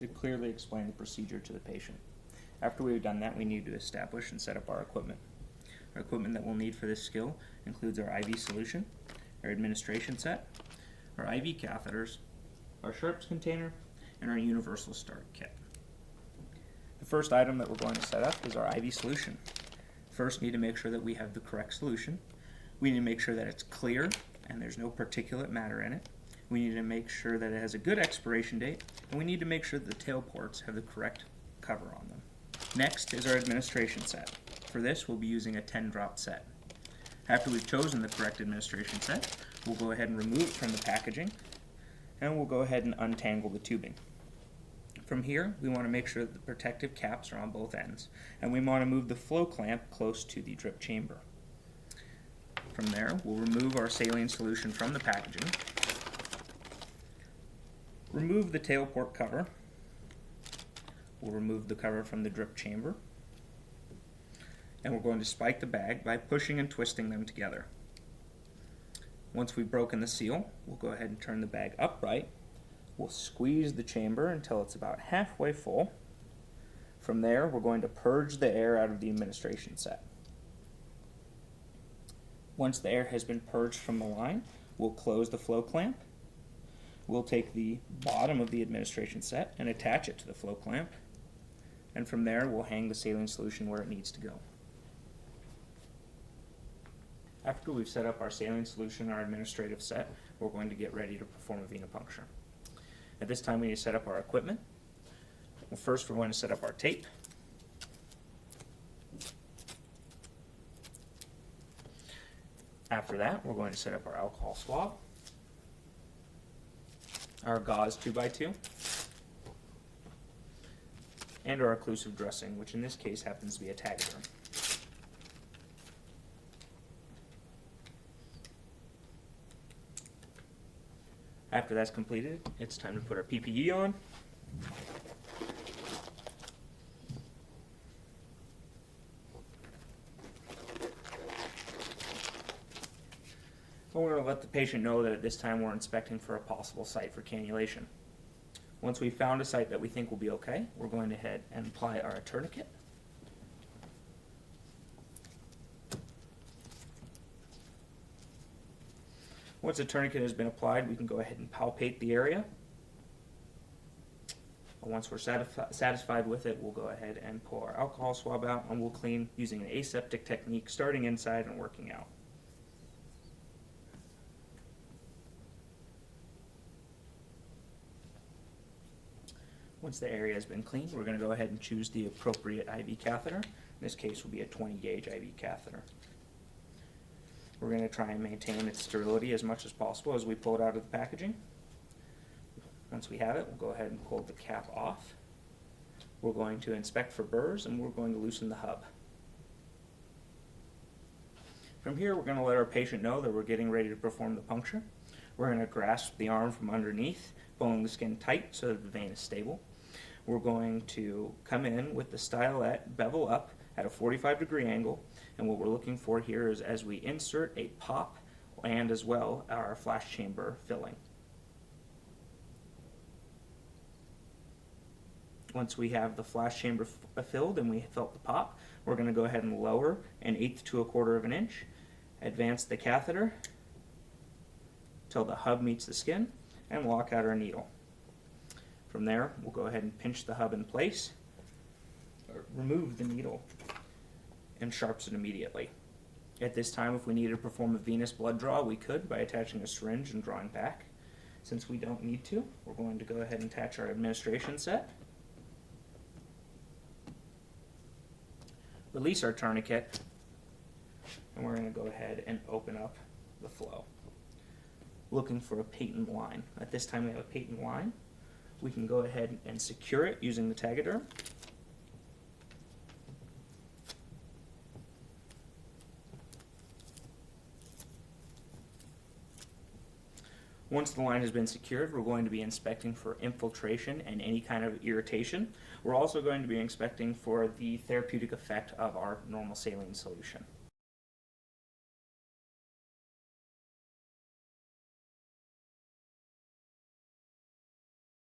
to clearly explain the procedure to the patient. After we've done that, we need to establish and set up our equipment. Our equipment that we'll need for this skill includes our IV solution, our administration set, our IV catheters, our sharps container, and our universal start kit. The first item that we're going to set up is our IV solution. First, we need to make sure that we have the correct solution. We need to make sure that it's clear and there's no particulate matter in it. We need to make sure that it has a good expiration date, and we need to make sure that the tail ports have the correct cover on them. Next is our administration set. For this, we'll be using a 10-drop set. After we've chosen the correct administration set, we'll go ahead and remove it from the packaging, and we'll go ahead and untangle the tubing. From here, we want to make sure that the protective caps are on both ends, and we want to move the flow clamp close to the drip chamber. From there, we'll remove our saline solution from the packaging, remove the tail port cover, we'll remove the cover from the drip chamber, and we're going to spike the bag by pushing and twisting them together. Once we've broken the seal, we'll go ahead and turn the bag upright. We'll squeeze the chamber until it's about halfway full. From there, we're going to purge the air out of the administration set. Once the air has been purged from the line, we'll close the flow clamp. We'll take the bottom of the administration set and attach it to the flow clamp, and from there we'll hang the saline solution where it needs to go. After we've set up our saline solution and our administrative set, we're going to get ready to perform a venipuncture. At this time we need to set up our equipment. Well, first we're going to set up our tape. After that, we're going to set up our alcohol swab, our gauze 2x2, and our occlusive dressing, which in this case happens to be a Tegaderm. After that's completed, it's time to put our PPE on. We're going to let the patient know that at this time we're inspecting for a possible site for cannulation. Once we've found a site that we think will be okay, we're going to head and apply our tourniquet. Once the tourniquet has been applied, we can go ahead and palpate the area. Once we're satisfied with it, we'll go ahead and pull our alcohol swab out, and we'll clean using an aseptic technique, starting inside and working out. Once the area has been cleaned, we're going to go ahead and choose the appropriate IV catheter. In this case will be a 20-gauge IV catheter. We're going to try and maintain its sterility as much as possible as we pull it out of the packaging. Once we have it, we'll go ahead and pull the cap off. We're going to inspect for burrs, and we're going to loosen the hub. From here, we're going to let our patient know that we're getting ready to perform the puncture. We're going to grasp the arm from underneath, pulling the skin tight so that the vein is stable. We're going to come in with the stylet bevel up at a 45-degree angle, and what we're looking for here is as we insert a pop and as well our flash chamber filling. Once we have the flash chamber filled and we felt the pop, we're going to go ahead and lower 1/8 to 1/4 of an inch, advance the catheter till the hub meets the skin, and lock out our needle. From there, we'll go ahead and pinch the hub in place, or remove the needle, and sharps it immediately. At this time, if we needed to perform a venous blood draw, we could by attaching a syringe and drawing back. Since we don't need to, we're going to go ahead and attach our administration set, release our tourniquet, and we're going to go ahead and open up the flow, looking for a patent line. At this time we have a patent line. We can go ahead and secure it using the Tegaderm. Once the line has been secured, we're going to be inspecting for infiltration and any kind of irritation. We're also going to be inspecting for the therapeutic effect of our normal saline solution.